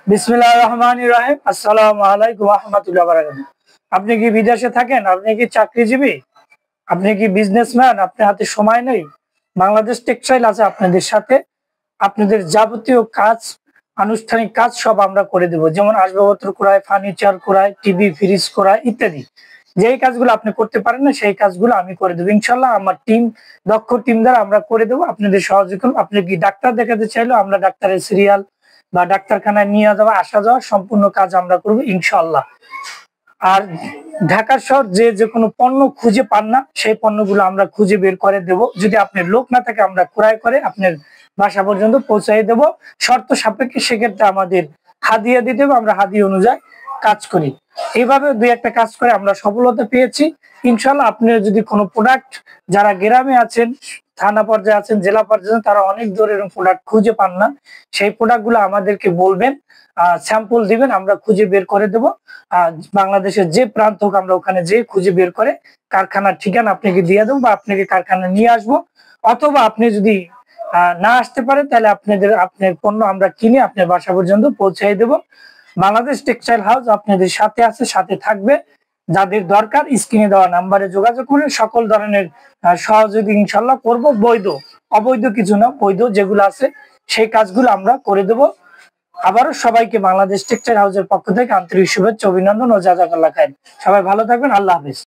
বিসমিল্লাহির রহমানির রহিম। আসসালামু আলাইকুম ওয়া রাহমাতুল্লাহি ওয়া বারাকাতুহু। আপনি কি বিদেশে থাকেন? আপনি কি চাকরিজীবী? আপনি কি বিজনেসম্যান? আপনার হাতে সময় নেই? বাংলাদেশ টেক্সটাইল আছে আপনাদের সাথে। আপনাদের যাবতীয় কাজ, আনুষ্ঠানিক কাজ সব আমরা করে দেব। যেমন আসবাবপত্র ক্রয়, ফার্নিচার ক্রয়, টিভি, ফ্রিজ ক্রয় ইত্যাদি। যেই কাজগুলো আপনি করতে পারেন না সেই কাজগুলো আমি করে দেবো ইনশাল্লাহ। আমার দক্ষ টিম দ্বারা আমরা করে দেবো। আপনাদের সহযোগিতা। আপনি কি ডাক্তার দেখাতে চাইলেও আমরা ডাক্তারের সিরিয়াল বা ডাক্তারখানায় নিয়ে যাওয়া আসা যাওয়া সম্পূর্ণ কাজ আমরা করবো ইনশাল্লাহ। আর ঢাকা শহর যে কোনো পণ্য খুঁজে পান না সেই পণ্যগুলো আমরা খুঁজে বের করে দেব। যদি আপনার লোক না থাকে আমরা ক্রয় করে আপনার বাসা পর্যন্ত পৌঁছাই দেব শর্ত সাপেক্ষে। সেক্ষেত্রে আমাদের হাদিয়া দিতে হবে, আমরা হাদিয়া অনুযায়ী কাজ করি। এইভাবে দুই একটা কাজ করে আমরা সফলতা পেয়েছি ইনশাল্লাহ। আপনার যদি কোনো প্রোডাক্ট, যারা গ্রামে আছেন, থানা পর্যায়ে আছেন, জেলা পর্যায়ে, তারা অনেক ধরনের প্রোডাক্ট খুঁজে পান না, সেই প্রোডাক্ট গুলো আমাদেরকে বলবেন, স্যাম্পল দিবেন, আমরা খুঁজে বের করে দেবো। বাংলাদেশের যে প্রান্ত হোক আমরা ওখানে যে খুঁজে বের করে কারখানার ঠিকানা আপনাকে দিয়ে দেবো বা আপনাকে কারখানা নিয়ে আসবো। অথবা আপনি যদি না আসতে পারেন তাহলে আপনার পণ্য আমরা কিনে আপনার বাসা পর্যন্ত পৌঁছাই দেব। বাংলাদেশ টেক্সটাইল হাউস আপনাদের সাথে আছে, সাথে থাকবে। যাদের দরকার স্ক্রিনে দেওয়া নাম্বারে যোগাযোগ করে সকল ধরনের সহযোগী ইনশাল্লাহ করব। বৈধ অবৈধ কিছু না, বৈধ যেগুলো আছে সেই কাজগুলো আমরা করে দেব। আবারও সবাইকে বাংলাদেশ টেক্সটাইল হাউসের পক্ষ থেকে আন্তরিক শুভেচ্ছা, অভিনন্দন ও জাযাকাল্লাহ খাইর। সবাই ভালো থাকবেন। আল্লাহ হাফেজ।